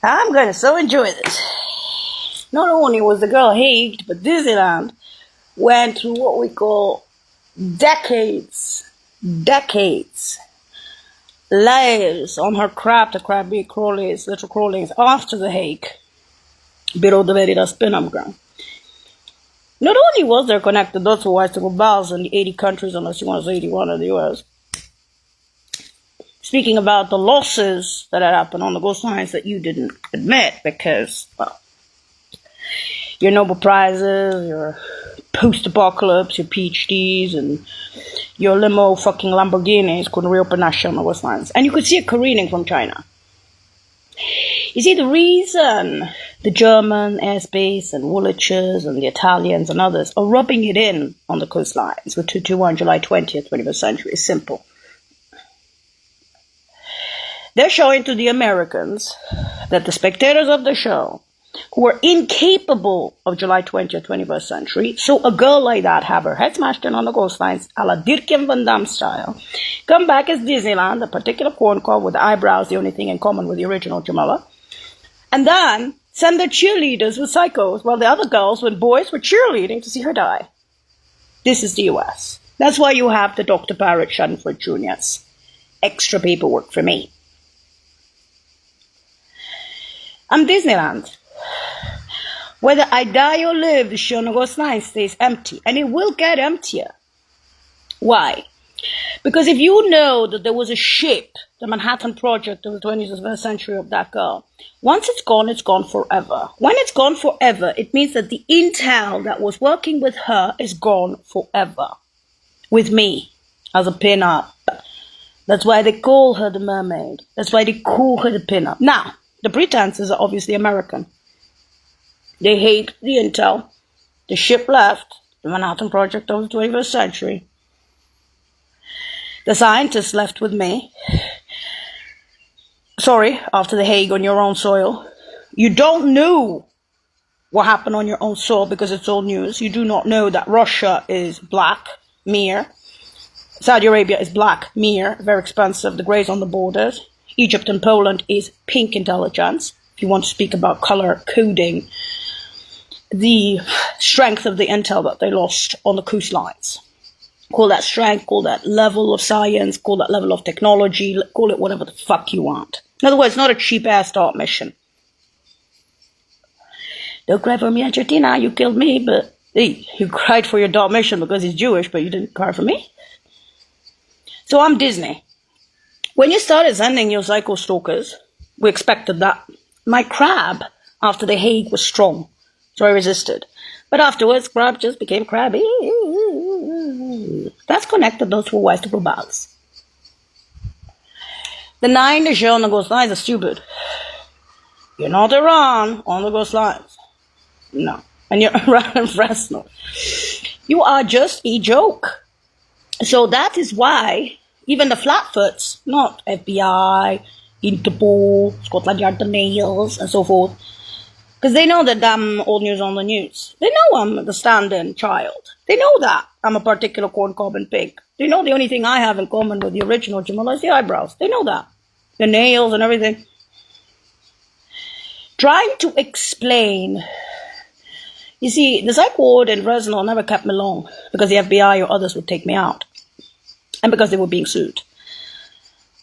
I'm going to so enjoy this. Not only was the girl hanged, but Disneyland went through what we call decades, layers on her crab to crabby crawlies, little crawlings after the Hague, below the very spinam ground. Not only was there connected dots with white balls in the 80 countries, unless you want to say 81 in the US, speaking about the losses that had happened on the coastlines that you didn't admit because, well, your Nobel Prizes, your post-apocalypse, your PhDs, and your limo fucking Lamborghinis couldn't reopen that shit on the coastlines. And you could see it careening from China. You see, the reason the German airspace and Woolwich's and the Italians and others are rubbing it in on the coastlines with 221 July 20th, 21st century is simple. They're showing to the Americans that the spectators of the show, who were incapable of July 20th, 21st century, so a girl like that have her head smashed in on the coastlines, a la Dirk Van Damme style, come back as Disneyland, a particular corn cob with the eyebrows, the only thing in common with the original Jamila, and then send their cheerleaders with psychos while the other girls with boys were cheerleading to see her die. This is the US. That's why you have the Dr. Parrot Schadenfreude Jr.'s extra paperwork for me. I'm Disneyland. Whether I die or live, the show on the coastline stays empty, and it will get emptier. Why? Because if you know that there was a ship, the Manhattan Project of the 21st century of that girl, once it's gone forever. When it's gone forever, it means that the intel that was working with her is gone forever. With me, as a pin-up. That's why they call her the mermaid. That's why they call her the pin-up. Now, the pretenses are obviously American. They hate the intel. The ship left, the Manhattan Project of the 21st century. The scientists left with me. Sorry, after the Hague on your own soil. You don't know what happened on your own soil because it's old news. You do not know that Russia is black, mere. Saudi Arabia is black, mere, very expensive, the greys on the borders. Egypt and Poland is pink intelligence. If you want to speak about color coding, the strength of the intel that they lost on the coastlines. Call that strength, call that level of science, call that level of technology, call it whatever the fuck you want. In other words, not a cheap-ass DART mission. Don't cry for me, Argentina, you killed me, but hey, you cried for your DART mission because he's Jewish, but you didn't cry for me. So I'm Disney. When you started sending your psycho stalkers, we expected that. My crab, after the Hague, was strong, so I resisted. But afterwards, crab just became crabby. That's connected those two wise to balls. Denying the show on the coastlines is stupid. You're not Iran on the coastlines. No. And you're Iran and Fresno. You are just a joke. So that is why even the flatfoots, not FBI, Interpol, Scotland Yard, the nails, and so forth, because they know that I'm old news on the news. They know I'm the stand-in child. They know that I'm a particular corn cob and pig. They know the only thing I have in common with the original Jamila is the eyebrows. They know that. The nails and everything. Trying to explain. You see, the psych ward in Fresno never kept me long because the FBI or others would take me out. And because they were being sued.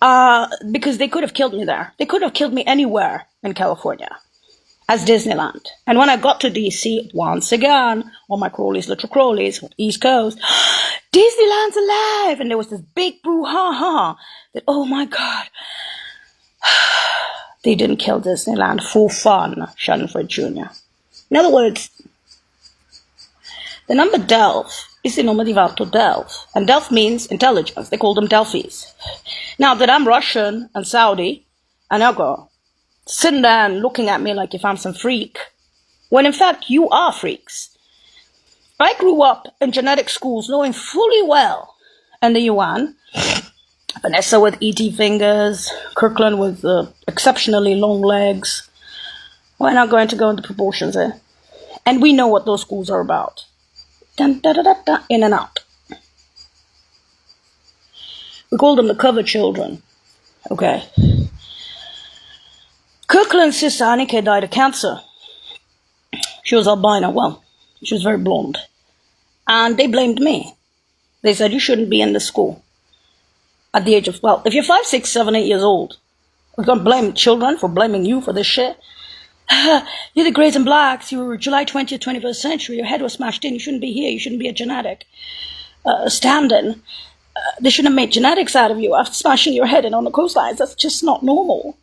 Because they could have killed me there. They could have killed me anywhere in California. As Disneyland. And when I got to DC, once again, on my crawlies, little crawlies, East Coast, Disneyland's alive! And there was this big brouhaha that, oh my God, they didn't kill Disneyland for fun, Schadenfreude Jr. In other words, the number Delph is the number divato Delph. And Delph means intelligence. They call them Delphis. Now that I'm Russian and Saudi, and I go, sitting there and looking at me like if I'm some freak, when in fact you are freaks. I grew up in genetic schools knowing fully well in the UN, Vanessa with ET fingers, Kirkland with exceptionally long legs. We're not going to go into proportions here. And we know what those schools are about. Dun, da, da, da, da, in and out. We call them the cover children. Okay. Kirkland's sister Annika died of cancer. She was albino. Well, she was very blonde. And they blamed me. They said, you shouldn't be in the school at the age of, well, if you're 5, 6, 7, 8 years old, we're going to blame children for blaming you for this shit. You're the Greys and Blacks. You were July 20th, 21st century. Your head was smashed in. You shouldn't be here. You shouldn't be a genetic stand-in. They shouldn't have made genetics out of you after smashing your head in on the coastlines. That's just not normal.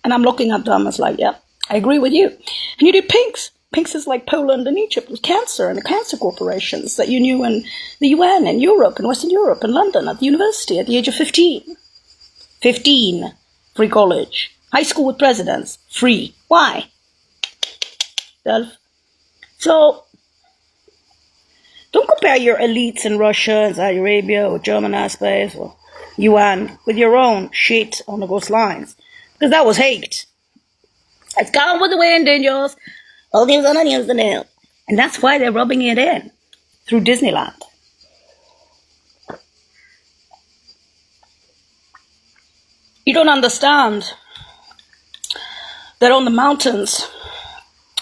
And I'm looking at them as like, yeah, I agree with you. And you did Pinks. Pinks is like Poland and Egypt with cancer and the cancer corporations that you knew in the UN and Europe and Western Europe and London at the university at the age of 15. 15. Free college. High school with presidents. Free. Why? Delph. So, don't compare your elites in Russia and Saudi Arabia or German airspace or UN with your own shit on the coastlines. Because that was hate. It's gone with the wind, angels. All news on the news, the nail. And that's why they're rubbing it in through Disneyland. You don't understand that on the mountains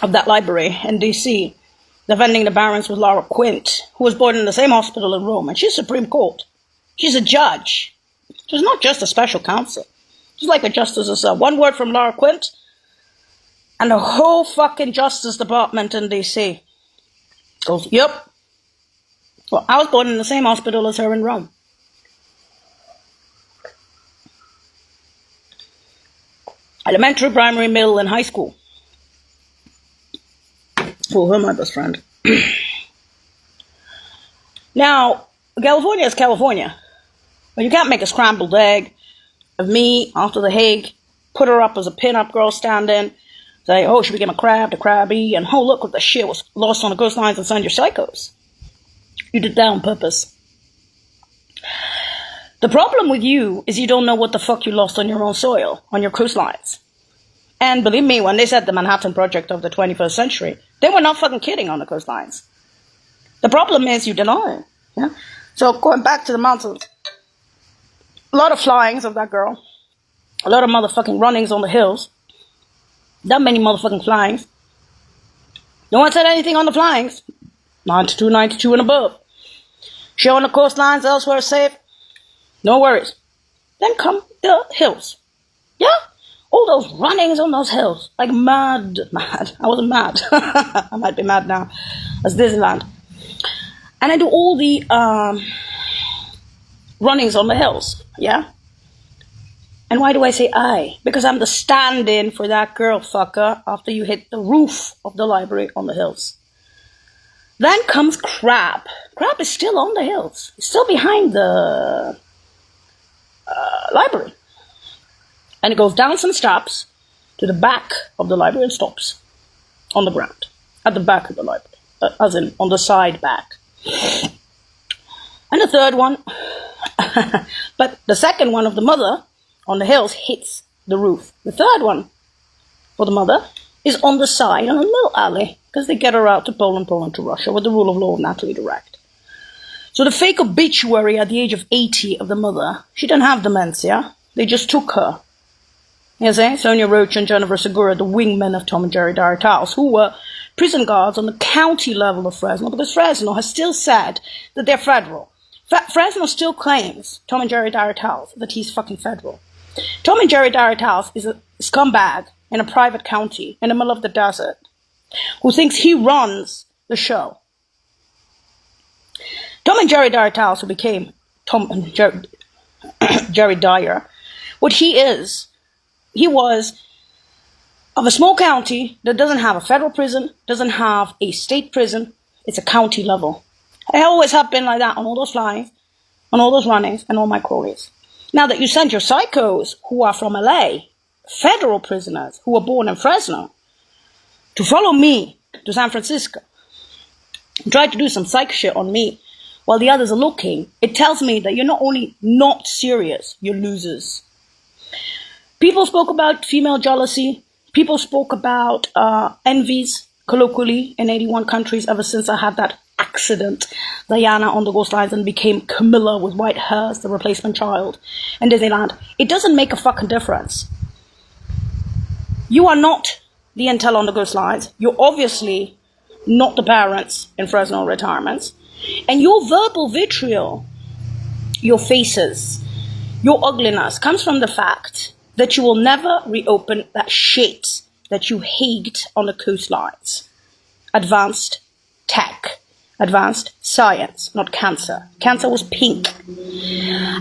of that library in D.C., defending the barons was Laura Quint, who was born in the same hospital in Rome, and she's Supreme Court. She's a judge. She's not just a special counsel. She's like a justice herself. One word from Laura Quint, and the whole fucking Justice Department in D.C. goes, yep. Well, I was born in the same hospital as her in Rome. Elementary, primary, middle, and high school. For her, my best friend. Now, California is California. But you can't make a scrambled egg of me after the Hague, put her up as a pin-up girl stand-in, say, oh, she became a crab to crabby, and oh, look what the shit was lost on the coastlines and send your psychos. You did that on purpose. The problem with you is you don't know what the fuck you lost on your own soil, on your coastlines. And believe me, when they said the Manhattan Project of the 21st century, they were not fucking kidding on the coastlines. The problem is you deny. Yeah? So going back to the mountains, a lot of flyings of that girl, a lot of motherfucking runnings on the hills, that many motherfucking flyings. No one said anything on the flyings. 92, 92 and above. She on the coastlines elsewhere safe. No worries. Then come the hills. Yeah? All those runnings on those hills. Like mad. I wasn't mad. I might be mad now. That's Disneyland. And I do all the runnings on the hills. Yeah? And why do I say I? Because I'm the stand-in for that girl fucker after you hit the roof of the library on the hills. Then comes Crab. Crab is still on the hills. It's still behind the library. And it goes down some steps to the back of the library and stops on the ground. At the back of the library. As in, on the side back. And the third one. But the second one of the mother on the hills hits the roof. The third one for the mother is on the side on a little alley. Because they get her out to Poland to Russia with the rule of law naturally direct. So the fake obituary at the age of 80 of the mother, she didn't have dementia. They just took her. You see? Sonia Roach and Jennifer Segura, the wingmen of Tom and Jerry Diary Towels, who were prison guards on the county level of Fresno, because Fresno has still said that they're federal. Fresno still claims, Tom and Jerry Diary Towels, that he's fucking federal. Tom and Jerry Diary Towels is a scumbag in a private county in the middle of the desert who thinks he runs the show. Tom and Jerry Diary Towels, who became Tom and Jerry Dyer, what he was of a small county that doesn't have a federal prison, doesn't have a state prison, it's a county level. I always have been like that on all those flyings, on all those runnings, and all my crawlies. Now that you send your psychos who are from LA, federal prisoners who were born in Fresno, to follow me to San Francisco, and try to do some psych shit on me while the others are looking, it tells me that you're not only not serious, you're losers. People spoke about female jealousy. People spoke about envies, colloquially, in 81 countries ever since I had that accident. Diana on the Ghost Lines and became Camilla with white hairs, the replacement child in Disneyland. It doesn't make a fucking difference. You are not the intel on the ghost lines. You're obviously not the parents in Fresno retirements. And your verbal vitriol, your faces, your ugliness comes from the fact that you will never reopen that shit that you hate on the coastlines. Advanced tech, advanced science, not cancer. Cancer was pink.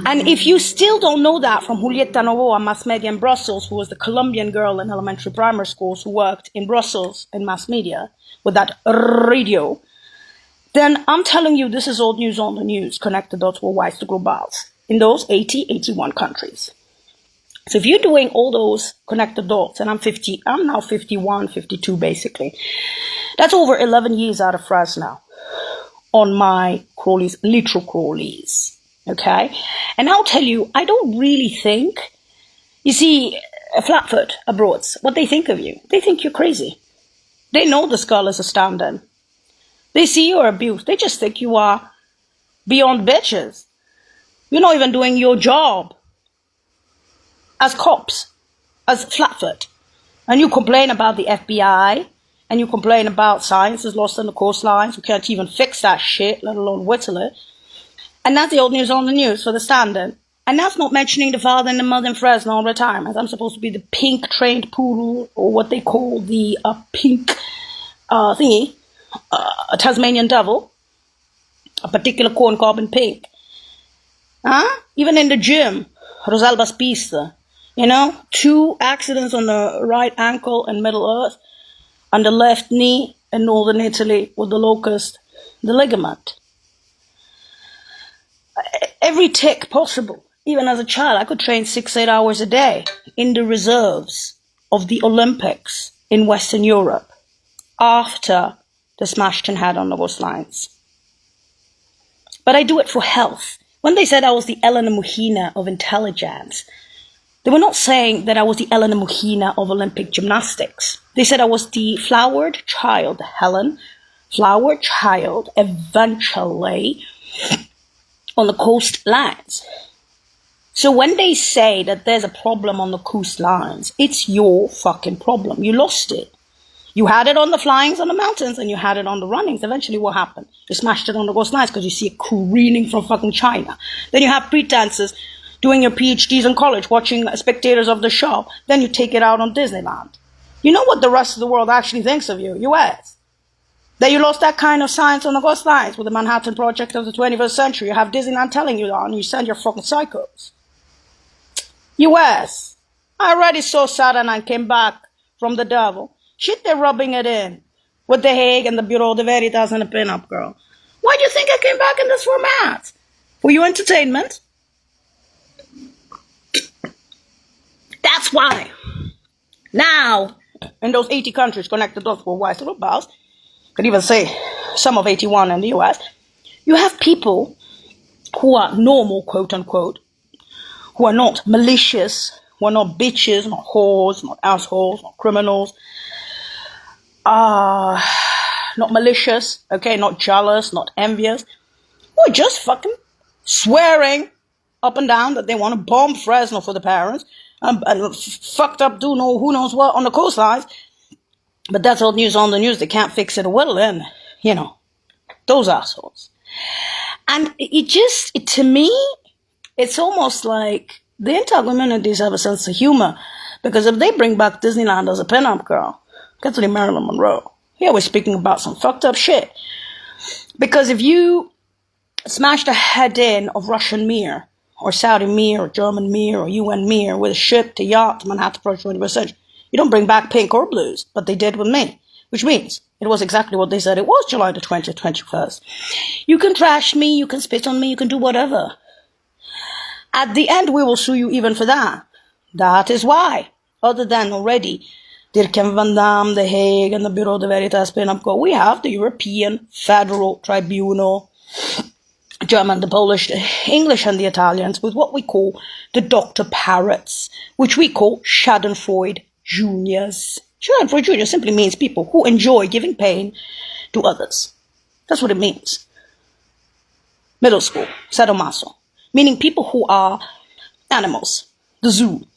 And if you still don't know that from Julieta Novoa, mass media in Brussels, who was the Colombian girl in elementary primary schools who worked in Brussels in mass media with that radio, then I'm telling you this is old news on the news. Connect the dots worldwide to globals in those 81 countries. So if you're doing all those connected dots, and I'm now 51, 52 basically, that's over 11 years out of Fresno on my crawlies, literal crawlies, okay? And I'll tell you, I don't really think, you see, Flatfoot abroad, what they think of you, they think you're crazy. They know the skull is a stand-in. They see your abuse. They just think you are beyond bitches. You're not even doing your job as cops, as Flatfoot. And you complain about the FBI, and you complain about science is lost on the coastlines. We can't even fix that shit, let alone whittle it. And that's the old news on the news for the stand-in. And that's not mentioning the father and the mother in Fresno on retirement. I'm supposed to be the pink trained poodle, or what they call the pink thingy, a Tasmanian devil, a particular corn cob in pink. Even in the gym, Rosalba's pista, 2 accidents on the right ankle in Middle Earth, on the left knee in northern Italy with the locust, the ligament. Every tick possible. Even as a child, I could train 6-8 hours a day in the reserves of the Olympics in Western Europe after the smashed and had on the coastlines. But I do it for health. When they said I was the Elena Muhina of intelligence, they were not saying that I was the Elena Muhina of Olympic gymnastics. They said I was the flowered child, Helen, flowered child, eventually, on the coastlines. So when they say that there's a problem on the coastlines, it's your fucking problem. You lost it. You had it on the flyings on the mountains, and you had it on the runnings. Eventually what happened? You smashed it on the coastlines because you see it careening from fucking China. Then you have pretenses doing your PhDs in college, watching spectators of the show. Then you take it out on Disneyland. You know what the rest of the world actually thinks of you, US? That you lost that kind of science on the coastlines with the Manhattan Project of the 21st century. You have Disneyland telling you that, and you send your fucking psychos. US, I already saw Saturn and came back from the devil. Shit, they're rubbing it in with The Hague and the Bureau de Veritas and the Pin-Up Girl. Why do you think I came back in this format? For your entertainment? That's why. Now, in those 80 countries connected dots worldwide through bars, could even say some of 81 in the US, you have people who are normal, quote unquote, who are not malicious, who are not bitches, not whores, not assholes, not criminals, not malicious, okay, not jealous, not envious, who are just fucking swearing up and down that they want to bomb Fresno for the parents, and fucked up do know who knows what on the coastlines. But that's old news on the news. They can't fix it well, and those assholes. And to me, it's almost like the entire communities have a sense of humor, because if they bring back Disneyland as a pin-up girl, that's like Marilyn Monroe. Here we're speaking about some fucked up shit. Because if you smash the head in of Russian Mir, or Saudi Mir, or German Mir, or UN Mir, with a ship to yacht to Manhattan Project 21st century, you don't bring back pink or blues, but they did with me. Which means it was exactly what they said it was, July the 20th, 21st. You can trash me, you can spit on me, you can do whatever. At the end, we will sue you even for that. That is why, other than already Dirken Van Dam, The Hague, and the Bureau de Veritas Pin-Up Girl, we have the European Federal Tribunal, German, the Polish, the English, and the Italians, with what we call the Dr. Parrots, which we call Schadenfreude Juniors. Schadenfreude Juniors simply means people who enjoy giving pain to others. That's what it means. Middle school, sadomaso, meaning people who are animals, the zoo.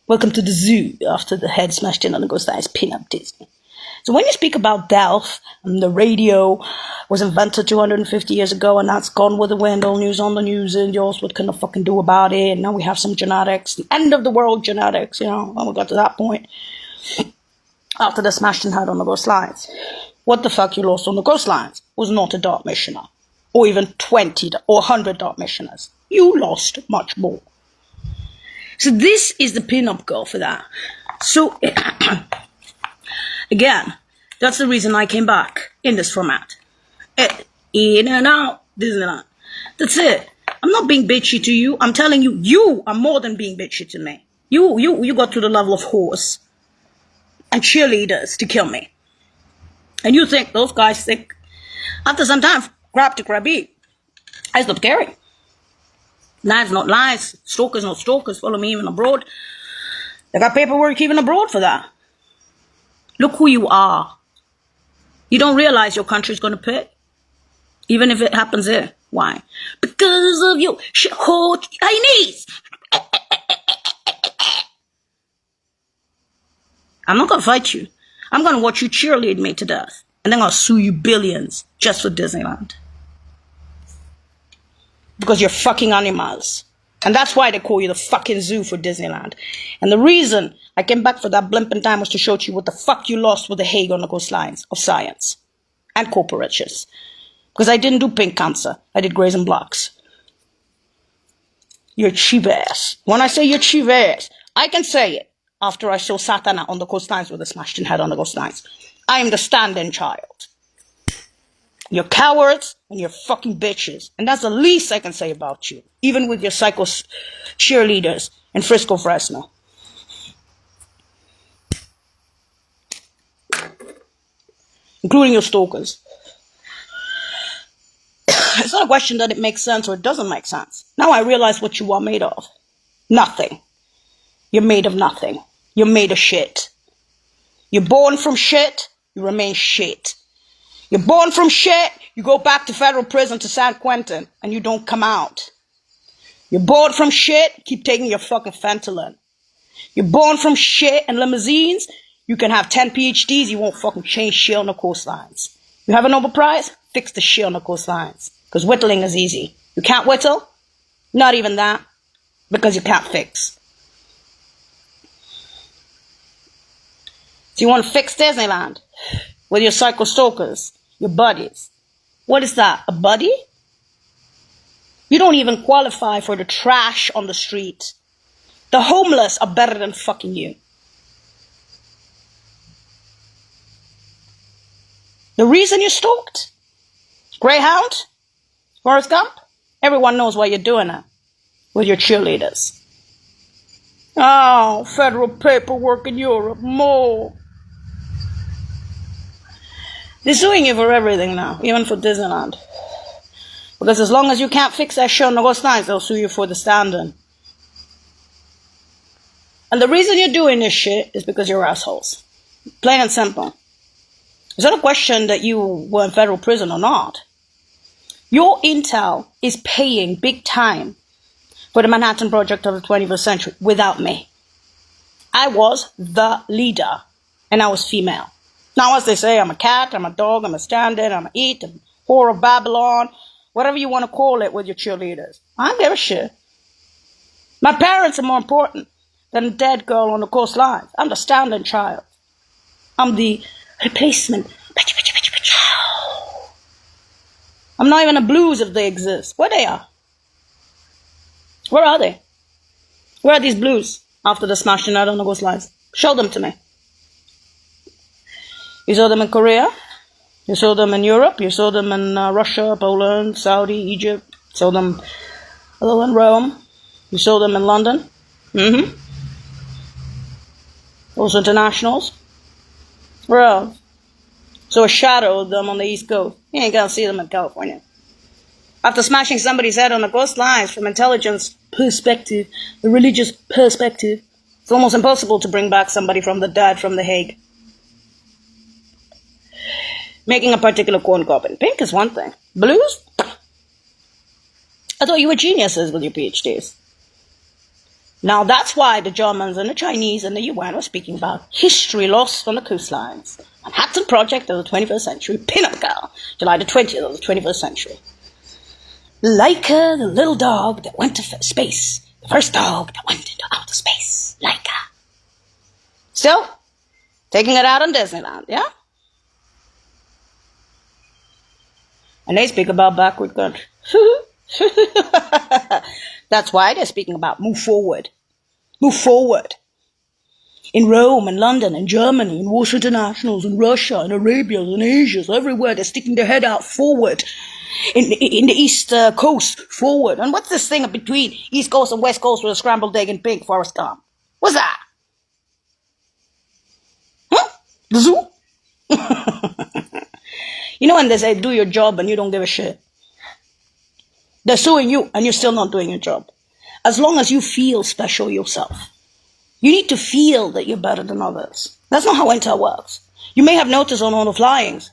Welcome to the zoo after the head smashed in on the ghost eyes pin-up Disney. So when you speak about Delph and the radio was invented 250 years ago and that's gone with the wind, all news on the news and yours, what can I fucking do about it? And now we have some genetics, the end of the world genetics, when we got to that point. After the smashed in head on the ghost lines. What the fuck you lost on the ghost lines was not a dart missioner. Or even 20 or 100 dart missioners. You lost much more. So this is the pin-up girl for that. So, again, that's the reason I came back in this format. In and out, Disneyland. That's it. I'm not being bitchy to you. I'm telling you, you are more than being bitchy to me. You got to the level of horse and cheerleaders to kill me. And you think those guys think, after some time, grab to grab eat. I stopped caring. Lies not lies, stalkers not stalkers, follow me even abroad. They got paperwork even abroad for that. Look who you are. You don't realize your country's going to pay. Even if it happens here. Why? Because of your shithole Chinese. I'm not going to fight you. I'm going to watch you cheerlead me to death. And then I'll sue you billions just for Disneyland. Because you're fucking animals. And that's why they call you the fucking zoo for Disneyland. And the reason I came back for that blimp in time was to show you what the fuck you lost with the Hague on the coastlines of science. And corporations. Because I didn't do pink cancer. I did grays and blacks. You're cheap ass. When I say you're cheap ass, I can say it after I saw Satana on the coastlines with a smashed in head on the coastlines. I am the stand-in child. You're cowards and you're fucking bitches. And that's the least I can say about you. Even with your psycho cheerleaders in Frisco, Fresno. Including your stalkers. It's not a question that it makes sense or it doesn't make sense. Now I realize what you are made of. Nothing. You're made of nothing. You're made of shit. You're born from shit. You remain shit. You're born from shit, you go back to federal prison to San Quentin, and you don't come out. You're born from shit, keep taking your fucking fentanyl. You're born from shit and limousines, you can have 10 PhDs, you won't fucking change shit on the coastlines. You have a Nobel Prize? Fix the shit on the coastlines. Because whittling is easy. You can't whittle? Not even that. Because you can't fix. So you want to fix Disneyland? With your psycho stalkers, your buddies. What is that, a buddy? You don't even qualify for the trash on the street. The homeless are better than fucking you. The reason you're stalked? Greyhound? Forrest Gump? Everyone knows why you're doing it. With your cheerleaders. Oh, federal paperwork in Europe, more. They're suing you for everything now, even for Disneyland. Because as long as you can't fix that shit on the ghost lines, they'll sue you for the stand-in. And the reason you're doing this shit is because you're assholes. Plain and simple. It's not a question that you were in federal prison or not. Your intel is paying big time for the Manhattan Project of the 21st century without me. I was the leader, and I was female. Now, as they say, I'm a cat, I'm a dog, I'm a stand-in, I'm a eat, I'm a whore of Babylon, whatever you want to call it with your cheerleaders. I don't give a shit. My parents are more important than a dead girl on the coastlines. I'm the stand-in child. I'm the replacement. I'm not even a blues if they exist. Where they are? Where are they? Where are these blues after the smashed in out on the coastlines? Show them to me. You saw them in Korea, you saw them in Europe, you saw them in Russia, Poland, Saudi, Egypt, you saw them a little in Rome, you saw them in London. Also internationals. Where else? So a shadow of them on the East Coast. You ain't gonna see them in California. After smashing somebody's head on the coastlines from intelligence perspective, the religious perspective, it's almost impossible to bring back somebody from the dead from the Hague. Making a particular corn cob in pink is one thing. Blues? I thought you were geniuses with your PhDs. Now that's why the Germans and the Chinese and the UN are speaking about history lost on the coastlines. Manhattan Project of the 21st century, Pin-Up Girl, July the 20th of the 21st century. Laika, the little dog that went to space. The first dog that went into outer space. Laika. Still, taking it out on Disneyland, yeah? And they speak about backward country. That's why they're speaking about move forward. Move forward. In Rome and London and Germany and Warsaw Internationals and Russia and Arabia and Asia, everywhere they're sticking their head out forward. In the East Coast, forward. And what's this thing between East Coast and West Coast with a scrambled egg and pink, Forrest Gump? What's that? Huh? The zoo? You know when they say do your job and you don't give a shit? They're suing you and you're still not doing your job. As long as you feel special yourself. You need to feel that you're better than others. That's not how intel works. You may have noticed on all the flyings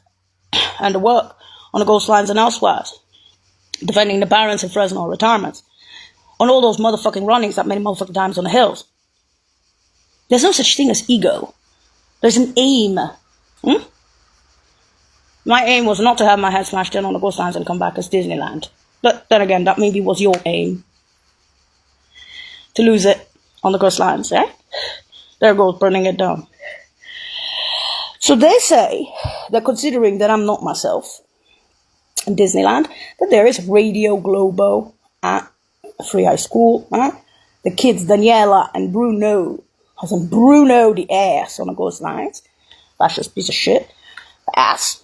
and the work on the Ghost Lines and elsewhere, defending the parents in Fresno retirements, on all those motherfucking runnings that many motherfucking times on the hills. There's no such thing as ego. There's an aim. My aim was not to have my head smashed in on the Ghost Lines and come back as Disneyland. But then again, that maybe was your aim. To lose it on the Ghost Lines, eh? There goes burning it down. So they say, they're considering that I'm not myself in Disneyland, that there is Radio Globo at Free High School. The kids Daniela and Bruno, as in Bruno the ass on the Ghost Lines. That's just a piece of shit. The ass.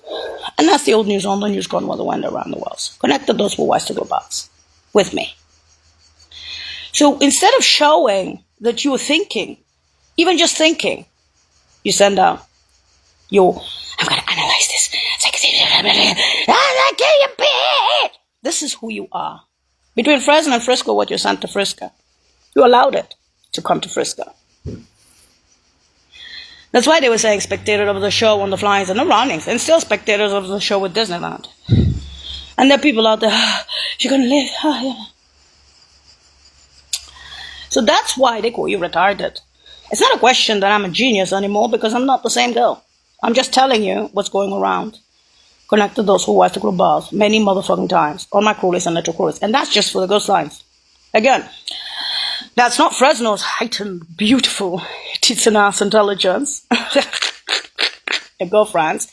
And that's the old news on the news gone with the wind around the world. Connected those who wise to go bots with me. So instead of showing that you were thinking, even just thinking, you send out your, I'm going to analyze this. This is who you are. Between Fresno and Frisco, what you sent to Frisco. You allowed it to come to Frisco. That's why they were saying spectators of the show on the flyings and the runnings, and still spectators of the show with Disneyland. And there are people out there, you're going to live. Yeah. So that's why they call you retarded. It's not a question that I'm a genius anymore, because I'm not the same girl. I'm just telling you what's going around. Connected those who watch the club bars many motherfucking times on my crawlies and little crawlies. And that's just for the Ghost Lines. Again, that's not Fresno's heightened, beautiful tits and ass intelligence. Your girlfriends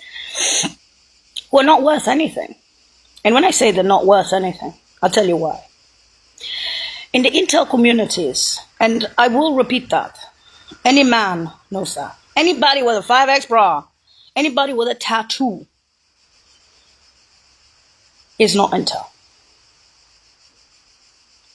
who are not worth anything. And when I say they're not worth anything, I'll tell you why. In the intel communities, and I will repeat that, any man knows that. Anybody with a 5X bra, anybody with a tattoo is not intel.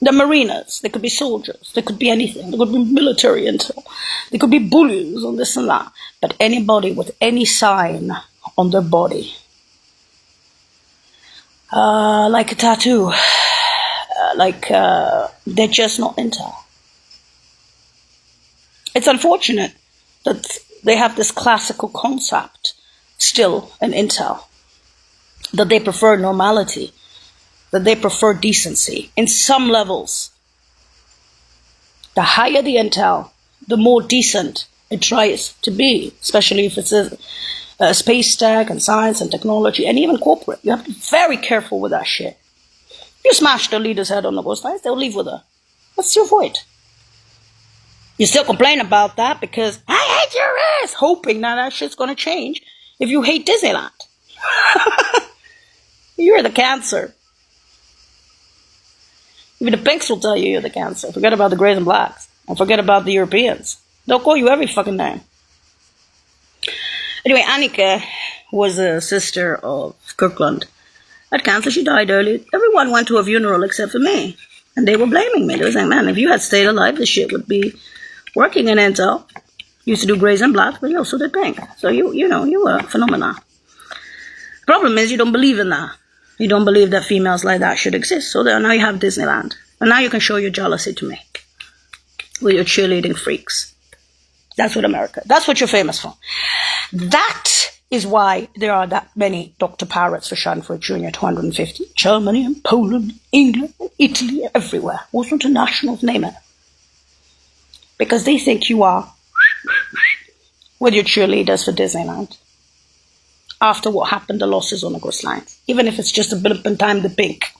The mariners, they could be soldiers, they could be anything, they could be military intel, they could be bullies and this and that, but anybody with any sign on their body, like a tattoo, they're just not intel. It's unfortunate that they have this classical concept still in intel, that they prefer normality, that they prefer decency. In some levels, the higher the intel, the more decent it tries to be, especially if it's a space tech and science and technology and even corporate. You have to be very careful with that shit. If you smash the leader's head on the Ghost Lines, they'll leave with her. What's your point? You still complain about that because I hate your ass, hoping that shit's going to change if you hate Disneyland. You're the cancer. Even the Pinks will tell you you're the cancer. Forget about the Greys and Blacks. And forget about the Europeans. They'll call you every fucking name. Anyway, Annika was a sister of Kirkland. Had cancer, she died early. Everyone went to a funeral except for me. And they were blaming me. They were saying, man, if you had stayed alive, this shit would be working in intel. Used to do Greys and Blacks, but you also did Pink. So you were a phenomenon. The problem is you don't believe in that. You don't believe that females like that should exist. So now you have Disneyland. And now you can show your jealousy to me. With your cheerleading freaks. That's what America. That's what you're famous for. That is why there are that many Dr. Parrots for Schadenfreude Jr. 250. Germany and Poland, England and Italy, everywhere. Also internationals, name it. because they think you are with your cheerleaders for Disneyland. After what happened, the losses on the coastlines, even if it's just a blip in time, the pink.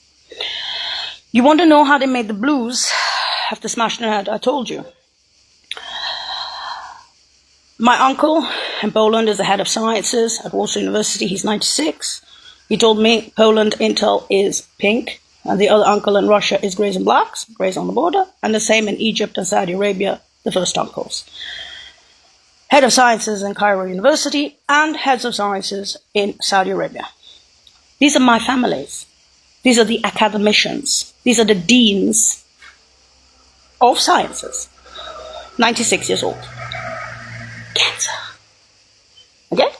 You want to know how they made the blues after smashing their head? I told you. My uncle in Poland is the head of sciences at Warsaw University. He's 96. He told me Poland intel is pink, and the other uncle in Russia is greys and blacks, greys on the border, and the same in Egypt and Saudi Arabia, the first uncles. Head of sciences in Cairo University and heads of sciences in Saudi Arabia. These are my families. These are the academicians. These are the deans of sciences. 96 years old. Cancer. Okay?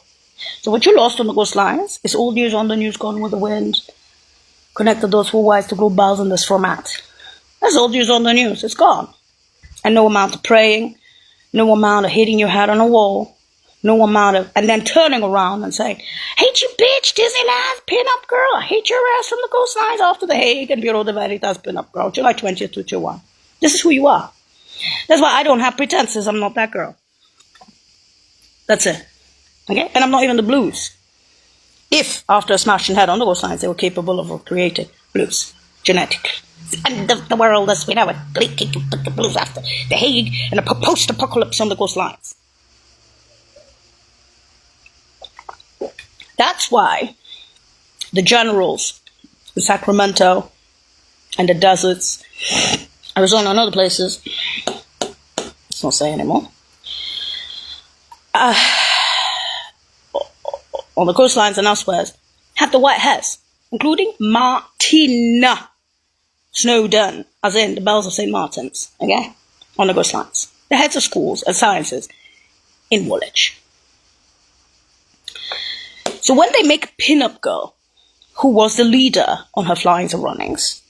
So what you lost on the coastlines is old news on the news, gone with the wind. Connect the dots for wise to globals in this format. That's old news on the news. It's gone. And no amount of praying, no amount of hitting your head on a wall, no amount of, and then turning around and saying, hate you bitch, Disneyland, pin-up girl, I hate your ass from the coastlines after the Hague and Bureau de Veritas pin-up girl, July 20th, 2021. This is who you are. That's why I don't have pretenses, I'm not that girl. That's it. Okay? And I'm not even the blues. If, after a smashing head on the coastlines, they were capable of creating blues, genetically. And the world as we know it, the blues after the Hague and a post-apocalypse on the coastlines. That's why the generals in Sacramento and the deserts, Arizona and other places, let's not say anymore, on the coastlines and elsewhere, have the white hairs, including Martina Snowdon, as in the Bells of St. Martin's, okay, on the coastlines. The heads of schools and sciences in Woolwich. So when they make a pin-up girl, who was the leader on her flyings and runnings,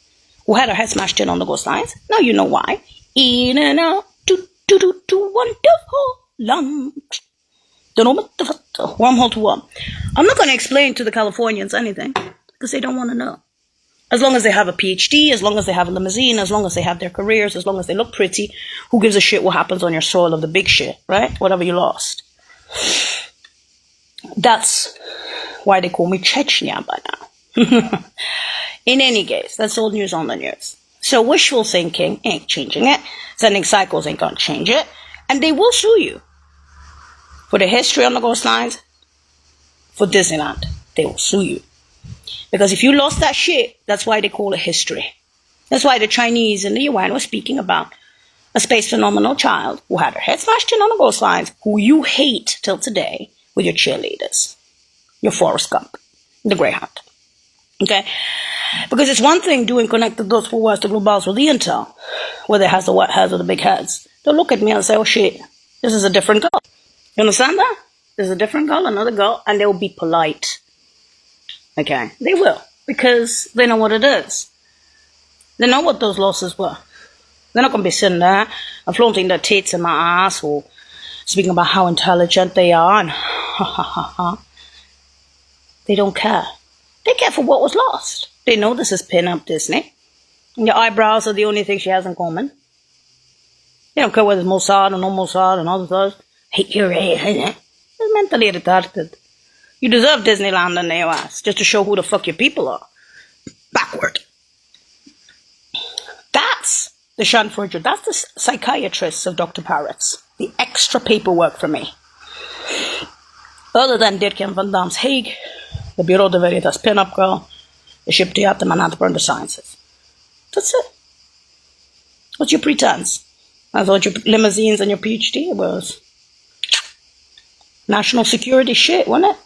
who had her head smashed in on the coastlines, now you know why. In and out, wonderful lunch. Wormhole to worm. I'm not going to explain to the Californians anything, because they don't want to know. As long as they have a PhD, as long as they have a limousine, as long as they have their careers, as long as they look pretty, who gives a shit what happens on your soil of the big shit, right? Whatever you lost. That's why they call me Chechnya by now. In any case, that's old news on the news. So wishful thinking ain't changing it. Sending cycles ain't gonna change it. And they will sue you. For the history on the coastlines, for Disneyland, they will sue you. Because if you lost that shit, that's why they call it history. That's why the Chinese in the UN were speaking about a space phenomenal child who had her head smashed in on the coastlines, who you hate till today with your cheerleaders. Your Forrest Gump, the Greyhound. Okay? Because it's one thing doing connected dots for West to globals with the intel, whether it has the white heads or the big heads. They'll look at me and say, oh shit, this is a different girl. You understand that? There's a different girl, another girl, and they'll be polite. Okay? They will. Because they know what it is. They know what those losses were. They're not going to be sitting there and flaunting their tits in my ass or speaking about how intelligent they are and ha ha ha ha. They don't care. They care for what was lost. They know this is pin-up Disney. And your eyebrows are the only thing she has in common. They don't care whether it's Mossad or no Mossad and all those. Hate your ass. It's mentally retarded. You deserve Disneyland in the US just to show who the fuck your people are. Backward. That's the Schanfurger. That's the psychiatrist of Dr. Parrots. The extra paperwork for me. Other than Dirk van Dam's Hague, the Bureau de Veritas pin-up girl, the ship to Yacht, and the sciences. That's it. What's your pretense? I thought your limousines and your PhD was national security shit, wasn't it?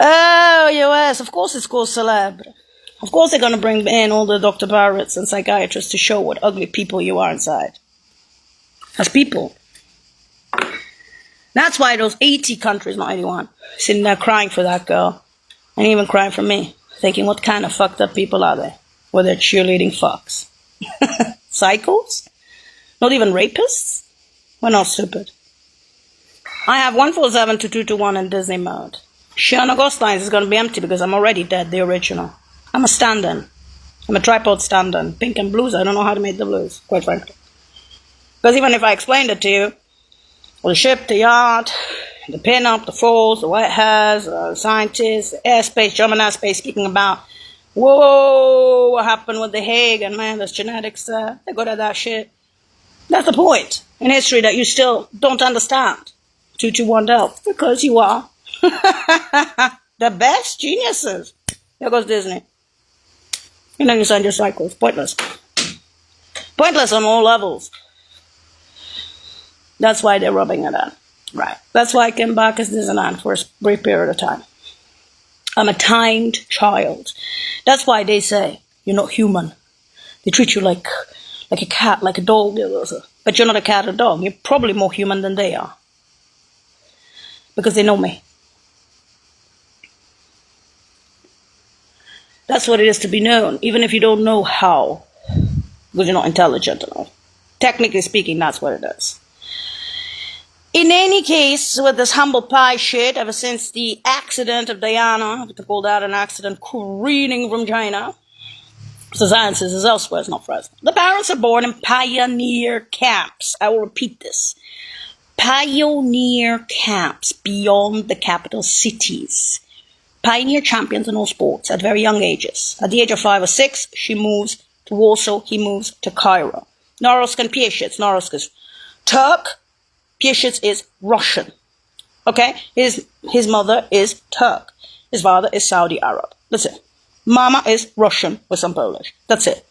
Oh, US, of course it's called celeb. Of course they're going to bring in all the Dr. Barretts and psychiatrists to show what ugly people you are inside. As people. That's why those 80 countries, not 81, sitting there crying for that girl. And even crying for me. Thinking, what kind of fucked up people are they? Where they're cheerleading fucks. Psychos? Not even rapists? We're not stupid. I have 147 to 221 in Disney mode. Shana Ghostlines is going to be empty because I'm already dead, the original. I'm a stand-in. I'm a tripod stand and pink and blues. I don't know how to make the blues, quite frankly. Because even if I explained it to you, the ship, the yacht, the pin-up, the falls, the white hairs, the scientists, the airspace, German airspace, speaking about, whoa, what happened with the Hague, and man, there's genetics there. They're good at that shit. That's the point in history that you still don't understand. 221 Delta, because you are the best geniuses. There goes Disney. And then you send your cycles. Pointless. Pointless on all levels. That's why they're rubbing it in. Right. That's why I came back as Disneyland for a brief period of time. I'm a timed child. That's why they say you're not human. They treat you like a cat, like a dog. But you're not a cat or dog. You're probably more human than they are. Because they know me. That's what it is to be known, even if you don't know how, because you're not intelligent enough. Technically speaking, that's what it is. In any case, with this humble pie shit, ever since the accident of Diana, to call that an accident, careening from China, so science is elsewhere, it's not present. The parents are born in pioneer camps. I will repeat this. Pioneer camps beyond the capital cities. Pioneer champions in all sports at very young ages. At the age of 5 or 6, she moves to Warsaw, he moves to Cairo. Norilsk and Piasecz. Norilsk is Turk, Piasecz is Russian. Okay? His mother is Turk. His father is Saudi Arab. That's it. Mama is Russian with some Polish. That's it.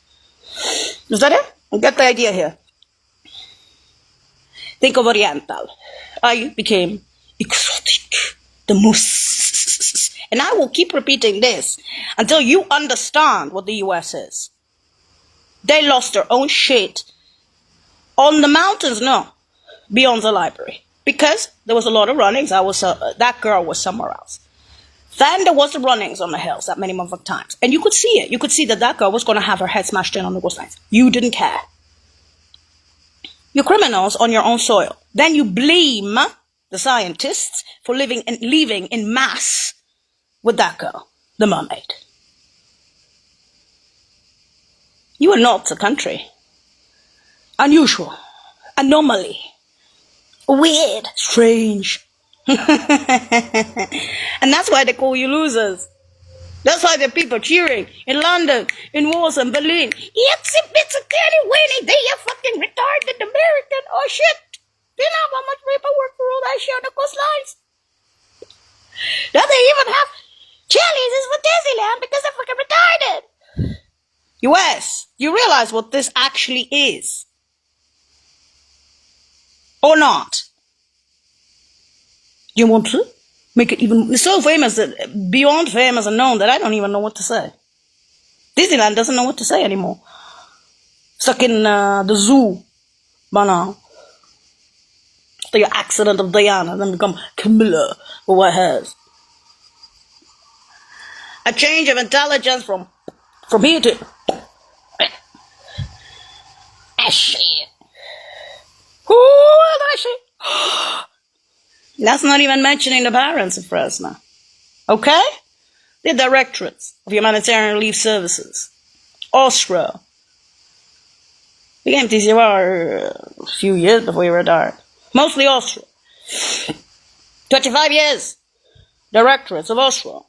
Is that it? Get the idea here. Think of Oriental. I became exotic. The most. And I will keep repeating this until you understand what the US is. They lost their own shit. On the mountains, no. Beyond the library. Because there was a lot of runnings. That girl was somewhere else. Then there was the runnings on the hills that many of times. And you could see it. You could see that girl was going to have her head smashed in on the ghost lines. You didn't care. You're criminals on your own soil. Then you blame the scientists for leaving in mass with that girl, the mermaid. You are not a country. Unusual. Anomaly. Weird. Strange. And that's why they call you losers. That's why there are people cheering in London, in Warsaw, in Berlin. It's a kitty winning. They are fucking retarded American. Oh shit. Do you know how much paperwork for all that shit on the coastlines? Don't they even have Chili's is for Disneyland because they're fucking retarded. US, you realize what this actually is? Or not? Do you want to make it even so famous, that beyond famous and known, that I don't even know what to say? Disneyland doesn't know what to say anymore. Stuck in the zoo by now. The accident of Diana, then become Camilla or what has. A change of intelligence from here to shit. That shit. That's not even mentioning the parents of Fresno. Okay? The directorates of humanitarian relief services. Austro. Became TCR a few years before you retired. Mostly Austro. 25 years. Directorates of Austro.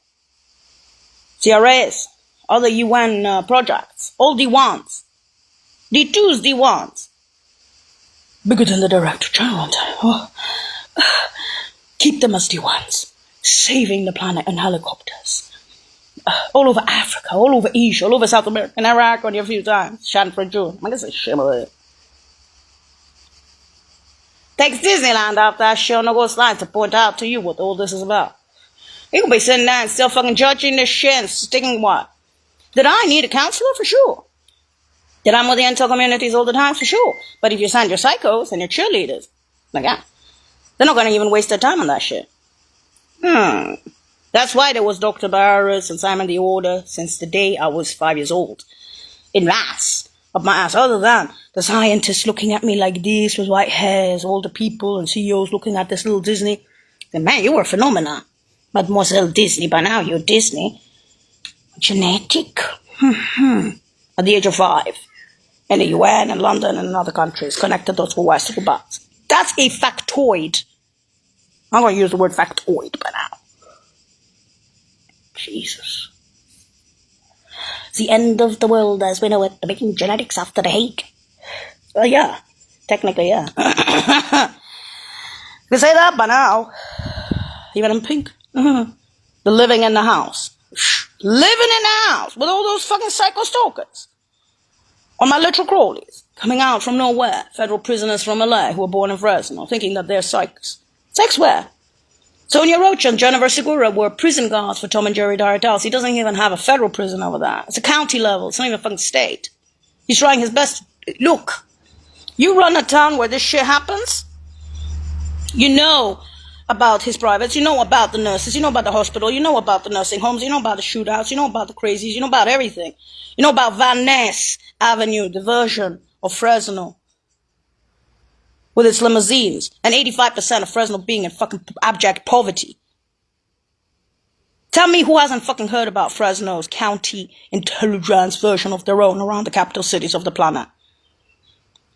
CRAs. Other UN projects. All D1s. D2s, D1s. Bigger than the Director General. Oh. Keep them as D1s. Saving the planet in helicopters. All over Africa, all over Asia, all over South America, and Iraq only a few times. Shan for June. I guess it's shimmer. Takes Disneyland out that show no go slide to point out to you what all this is about. You can be sitting there and still fucking judging this shit and sticking what? Did I need a counselor? For sure. Did I'm with the intel communities all the time? For sure. But if you send your psychos and your cheerleaders, like that, they're not going to even waste their time on that shit. That's why there was Dr. Barris and Simon the Order since the day I was 5 years old. In mass. Up my ass. Other than the scientists looking at me like this with white hairs, all the people and CEOs looking at this little Disney. Then, man, you were a phenomenon. Mademoiselle Disney, by now you're Disney. Genetic. at the age of 5 in the UN and London and other countries, connected those with Western bots. That's a factoid. I'm going to use the word factoid by now. Jesus. It's the end of the world as we know it. They're making genetics after the Hague. Well, yeah. Technically, yeah. You can say that by now. Even in pink. They're living in the house. Living in the house with all those fucking psycho stalkers. Or my literal crawlies. Coming out from nowhere. Federal prisoners from LA who were born in Fresno. Thinking that they're psychs. Psychs where? Sonia Rocha and Jennifer Segura were prison guards for Tom and Jerry Direct House. He doesn't even have a federal prison over there. It's a county level. It's not even a fucking state. He's trying his best. Look, you run a town where this shit happens, you know about his privates, you know about the nurses, you know about the hospital, you know about the nursing homes, you know about the shootouts, you know about the crazies, you know about everything. You know about Van Ness Avenue, the version of Fresno, with its limousines, and 85% of Fresno being in fucking abject poverty. Tell me who hasn't fucking heard about Fresno's county intelligence version of their own around the capital cities of the planet.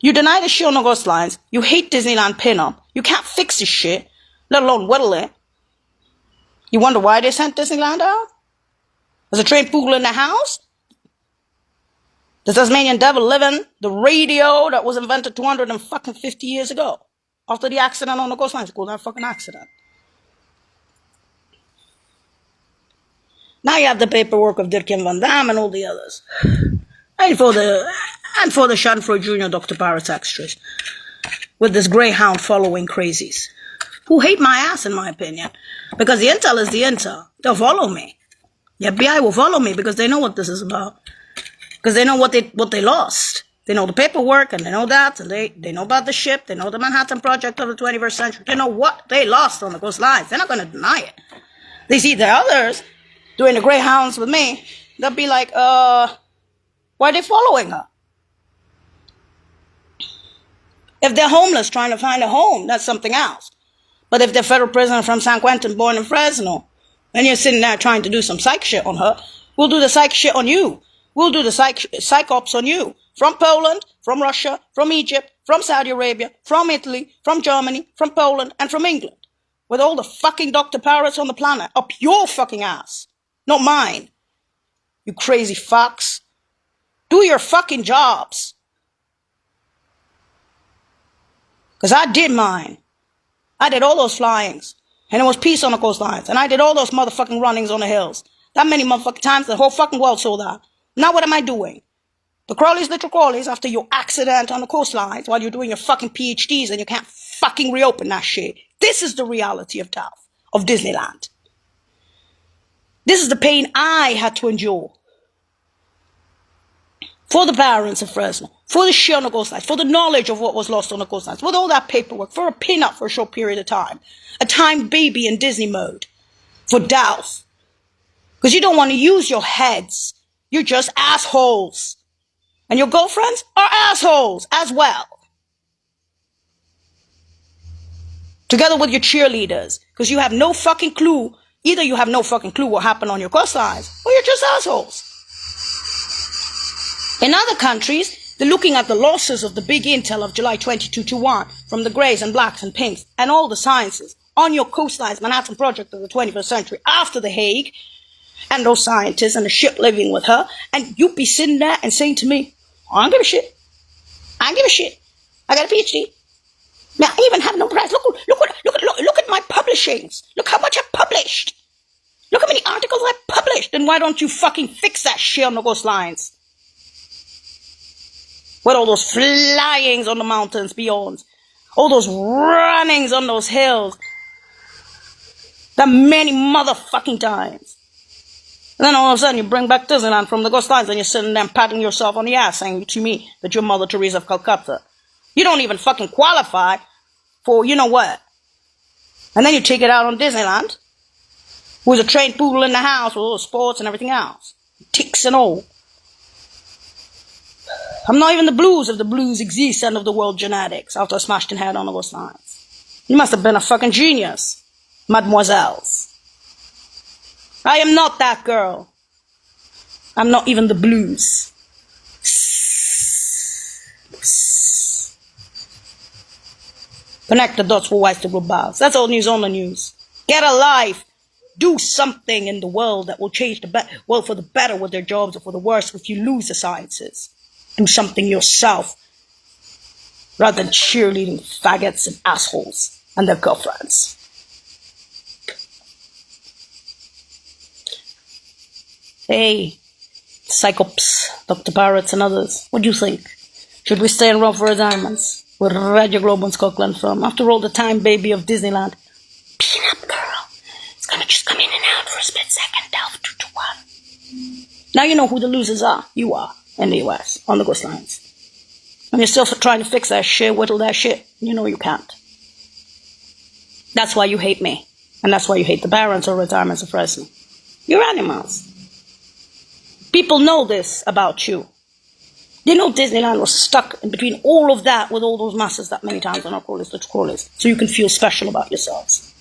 You deny the shit on the ghost lines. You hate Disneyland pinup. You can't fix this shit, let alone whittle it. You wonder why they sent Disneyland out? There's a trained poodle in the house? The Tasmanian devil living the radio that was invented 250 years ago. After the accident on the coastline. It's called that fucking accident. Now you have the paperwork of Dirk Van Dam and all the others. And for the Schadenfreude Jr. Dr. Parrots extras. With this greyhound following crazies. Who hate my ass in my opinion. Because the intel is the intel. They'll follow me. The FBI will follow me because they know what this is about. Because they know what they lost. They know the paperwork, and they know that, and they know about the ship, they know the Manhattan Project of the 21st century. They know what they lost on the coastlines. They're not going to deny it. They see the others doing the greyhounds with me. They'll be like, why are they following her? If they're homeless trying to find a home, that's something else. But if they're federal prisoner from San Quentin born in Fresno, and you're sitting there trying to do some psych shit on her, we'll do the psych shit on you. We'll do the psych ops on you. From Poland, from Russia, from Egypt, from Saudi Arabia, from Italy, from Germany, from Poland, and from England. With all the fucking Dr. Parrots on the planet. Up your fucking ass. Not mine. You crazy fucks. Do your fucking jobs. Because I did mine. I did all those flyings. And it was peace on the coastlines. And I did all those motherfucking runnings on the hills. That many motherfucking times the whole fucking world saw that. Now what am I doing? The crawlies, little crawlies, after your accident on the coastlines while you're doing your fucking PhDs and you can't fucking reopen that shit. This is the reality of death, of Disneyland. This is the pain I had to endure. For the parents of Fresno, for the shit on the coastlines, for the knowledge of what was lost on the coastlines, with all that paperwork, for a pin-up for a short period of time. A time baby in Disney mode. For Doubt. Because you don't want to use your heads. You're just assholes. And your girlfriends are assholes as well. Together with your cheerleaders. Because you have no fucking clue. Either you have no fucking clue what happened on your coastlines, or you're just assholes. In other countries, they're looking at the losses of the big intel of July 22-1 from the greys and blacks and pinks and all the sciences on your coastlines, Manhattan Project of the 21st century after the Hague, and those scientists and the ship living with her, and you be sitting there and saying to me, I don't give a shit. I don't give a shit. I got a PhD. Man, I even have no prize. Look at my publishings. Look how much I published. Look how many articles I published. Then why don't you fucking fix that shit on the coastlines? With all those flyings on the mountains beyond. All those runnings on those hills. That many motherfucking times. And then all of a sudden you bring back Disneyland from the ghost lines and you're sitting there patting yourself on the ass saying to me that you're Mother Teresa of Calcutta. You don't even fucking qualify for you know what. And then you take it out on Disneyland, who's a trained poodle in the house with all the sports and everything else. Ticks and all. I'm not even the blues if the blues exist end of the world genetics after I smashed in head on the ghost lines. You must have been a fucking genius, mademoiselles. I am not that girl. I'm not even the blues. Connect the dots for Weiss to Globals. That's all news on the news. Get a life. Do something in the world that will change the world for the better with their jobs or for the worse if you lose the sciences. Do something yourself rather than cheerleading faggots and assholes and their girlfriends. Hey, psychops, Dr. Barrett and others, what do you think? Should we stay and run for retirements? With Radio Globe and Scotland from, after all, the time baby of Disneyland. Peanut girl. It's gonna just come in and out for a split second, delve 2 to 1. Now you know who the losers are. You are, in the US, on the coastlines. And you're still trying to fix that shit, whittle that shit. You know you can't. That's why you hate me. And that's why you hate the Barons or retirements of Fresno. You're animals. People know this about you. They know Disneyland was stuck in between all of that with all those masses that many times on our call list, so you can feel special about yourselves.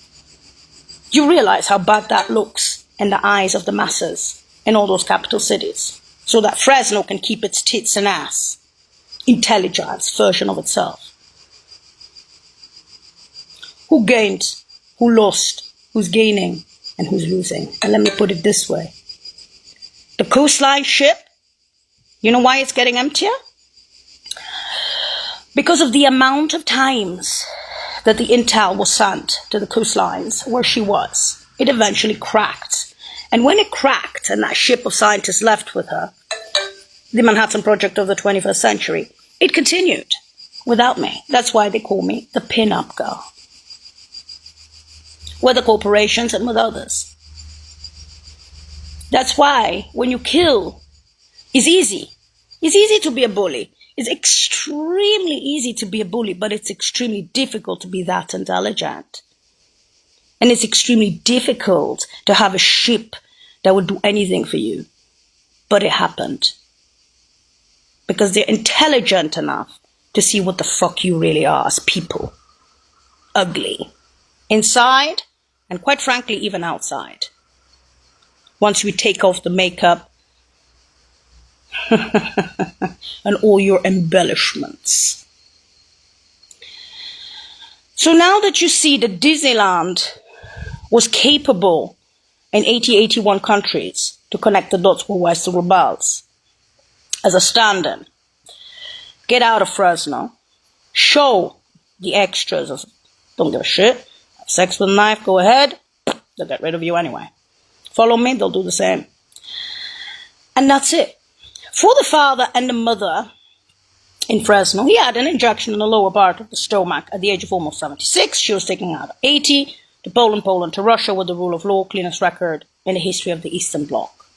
You realize how bad that looks in the eyes of the masses in all those capital cities, so that Fresno can keep its tits and ass, intelligence version of itself. Who gained, who lost, who's gaining, and who's losing? And let me put it this way. The coastline ship, you know why it's getting emptier? Because of the amount of times that the intel was sent to the coastlines where she was. It eventually cracked. And when it cracked and that ship of scientists left with her, the Manhattan Project of the 21st century, it continued without me. That's why they call me the pin-up girl. With the corporations and with others. That's why when you kill, it's easy. It's easy to be a bully. It's extremely easy to be a bully, but it's extremely difficult to be that intelligent. And it's extremely difficult to have a ship that would do anything for you. But it happened. Because they're intelligent enough to see what the fuck you really are as people. Ugly. Inside, and quite frankly, even outside. Once we take off the makeup and all your embellishments. So now that you see that Disneyland was capable in 81 countries to connect the dots with Weiss to Globals as a stand-in, get out of Fresno, show the extras of don't give a shit, have sex with a knife, go ahead, they'll get rid of you anyway. Follow me, they'll do the same. And that's it. For the father and the mother in Fresno, he had an injection in the lower part of the stomach at the age of almost 76. She was taken out at 80 to Poland to Russia with the rule of law, cleanest record in the history of the Eastern Bloc.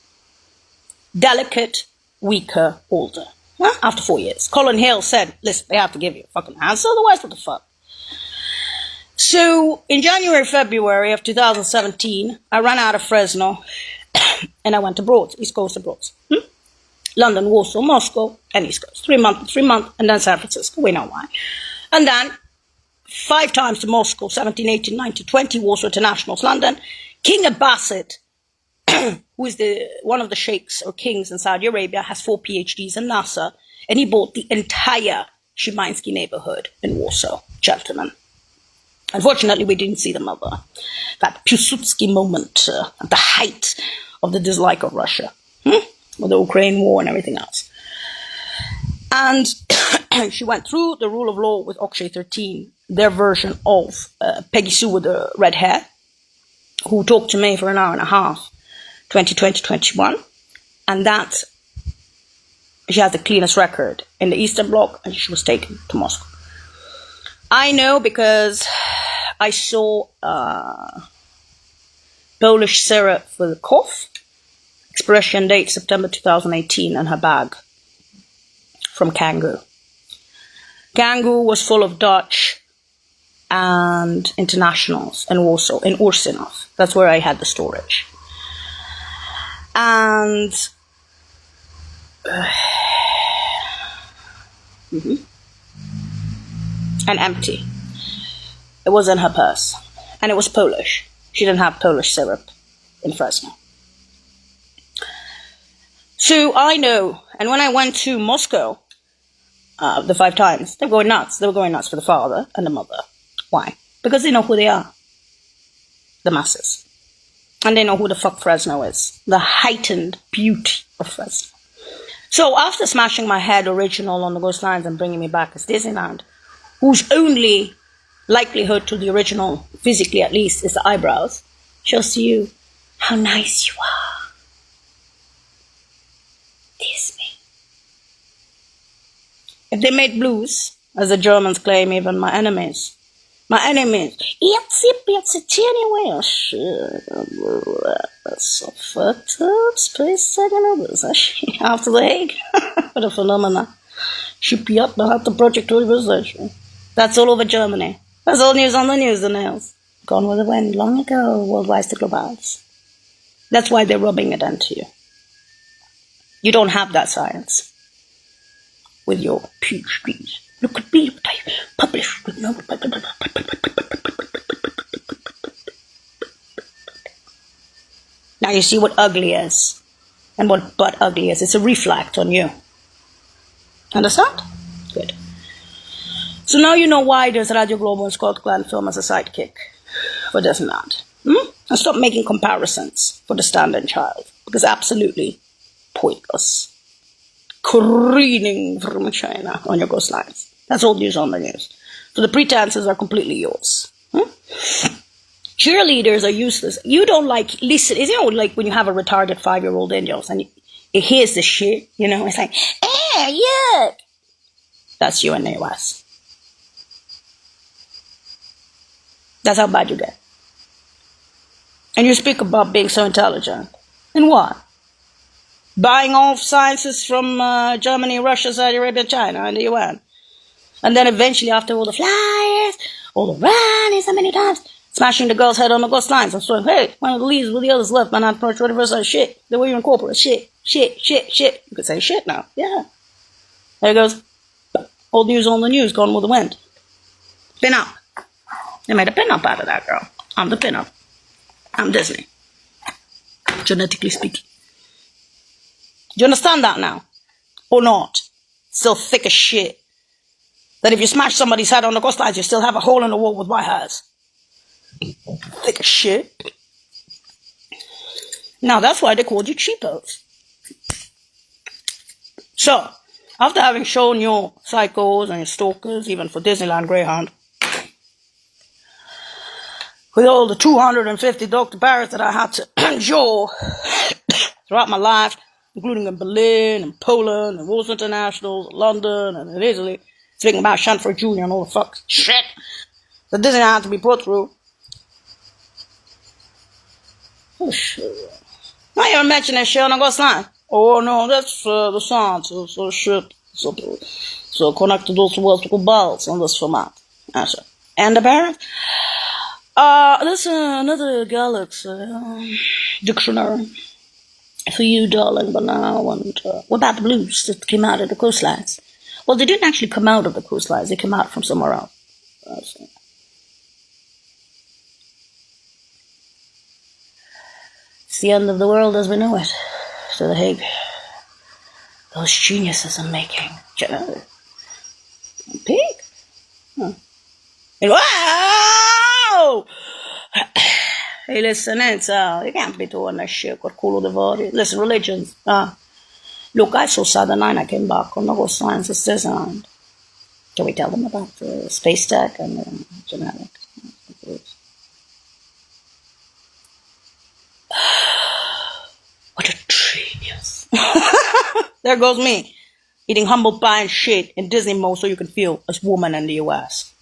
Delicate, weaker, older. Well, after 4 years. Colin Hale said, listen, they have to give you a fucking answer, otherwise what the fuck? So, in January, February of 2017, I ran out of Fresno and I went abroad, East Coast abroad. London, Warsaw, Moscow, and East Coast. 3 months, and then San Francisco. We know why. And then 5 times to Moscow, 17, 18, 19, 20, Warsaw Internationals, London. King Abbasid, who is one of the sheikhs or kings in Saudi Arabia, has 4 PhDs in NASA, and he bought the entire Szymański neighborhood in Warsaw. Gentlemen. Unfortunately, we didn't see the mother. That Piłsudski moment at the height of the dislike of Russia. With the Ukraine war and everything else. And she went through the rule of law with Akshay 13, their version of Peggy Sue with the red hair, who talked to me for an hour and a half, 2020-21. And that, she has the cleanest record in the Eastern Bloc, and she was taken to Moscow. I know because I saw Polish syrup for the cough. Expiration date September 2018 in her bag from Kangoo. Kangoo was full of Dutch and internationals in Warsaw, in Ursinov. That's where I had the storage. And and empty. It was in her purse. And it was Polish. She didn't have Polish syrup in Fresno. So I know, and when I went to Moscow, the 5 times, they were going nuts. They were going nuts for the father and the mother. Why? Because they know who they are. The masses. And they know who the fuck Fresno is. The heightened beauty of Fresno. So after smashing my head original on the Ghost Lines and bringing me back as Disneyland, whose only likelihood to the original, physically at least, is the eyebrows, shows to you how nice you are. Disney. If they made blues, as the Germans claim, even my enemies, itsy teeny wish. That's so fucked up. Space taking after the Hague. What a phenomena. Should be up at the project organization. That's all over Germany. That's all news on the news, the nails. Gone with the wind long ago, worldwide to globals. That's why they're rubbing it into you. You don't have that science with your PhDs. Look at me, what I published. Now you see what ugly is and what but ugly is. It's a reflect on you. Understand? Good. So now you know why there's Radio Globo and Scott Glenn film as a sidekick for Disneyland. And stop making comparisons for the stand-in child, because absolutely pointless. Careening from China on your Ghost Lines. That's all news on the news. So the pretenses are completely yours. Cheerleaders are useless. You don't listen. It's like when you have a retarded 5-year-old in yours and it hears the shit, it's like, yuck. That's you in the US. That's how bad you get. And you speak about being so intelligent. And what? Buying all sciences from Germany, Russia, Saudi Arabia, China, and the UN. And then eventually, after all the flyers, all the rallies, so many times, smashing the girl's head on the Ghost Lines and saying, hey, one of the leaves with the others left, man, I'm pretty reverse shit. They were even corporate. Shit. You could say shit now. Yeah. There it goes. Old news on the news, gone with the wind. Pin up. They made a pin up out of that girl. I'm the pin up. I'm Disney. Genetically speaking. Do you understand that now? Or not? Still thick as shit. That if you smash somebody's head on the Ghost Lines, you still have a hole in the wall with white hairs. Thick as shit. Now that's why they called you cheapos. So, after having shown your psychos and your stalkers, even for Disneyland Greyhound, with all the 250 Dr. Barretts that I had to endure throughout my life, including in Berlin and Poland and Wolves International, London and in Italy, speaking about Shanford Jr. and all the fuck shit that Disney had to be put through. Oh shit. Now you're mentioning shit on the Ghost Line. Oh no, that's the sound, so shit. So connected those vertical belts on this format. And the Barrett? There's another Galaxy dictionary for you, darling, but now, and what about the blues that came out of the coastlines? Well, they didn't actually come out of the coastlines, they came out from somewhere else. It's the end of the world as we know it. To the Hague. Those geniuses are making. Pig? Huh. Wow! Hey, listen, you can't be doing that shit with cool the body. Listen, religions. Look, I saw Saturday night I came back on the Ghost Science Disneyland. Can we tell them about the space tech and genetic? What a genius. There goes me, eating humble pie and shit in Disney mode so you can feel as woman in the US.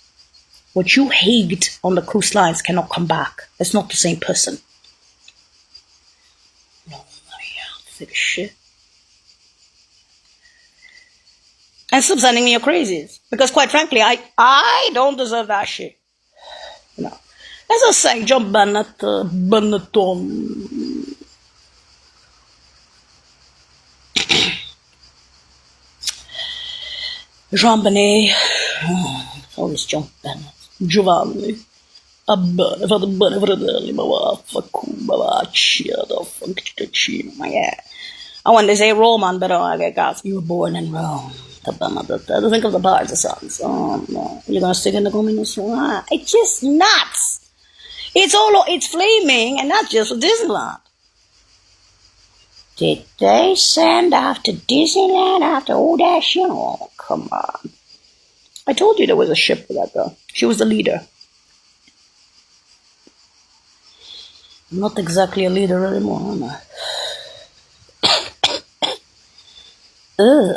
What you hated on the cruise lines cannot come back. It's not the same person. No, thick shit. And stop sending me your crazies. Because quite frankly, I don't deserve that shit. As I say, John Benetton. Jean Benet. Always John Bennett. Giovanni. Vado bene, fratelli, ma vaffanculo, ma va, da fucking, ma yeah. And when they say Roman, but I get gas. You were born in Rome. Think of the parts of songs. Oh no, you're gonna stick in the communist? It's just nuts. It's flaming, and not just for Disneyland. Did they send after Disneyland after all that shit? Oh, come on. I told you there was a ship for that girl. She was the leader. I'm not exactly a leader anymore, am I? Ugh.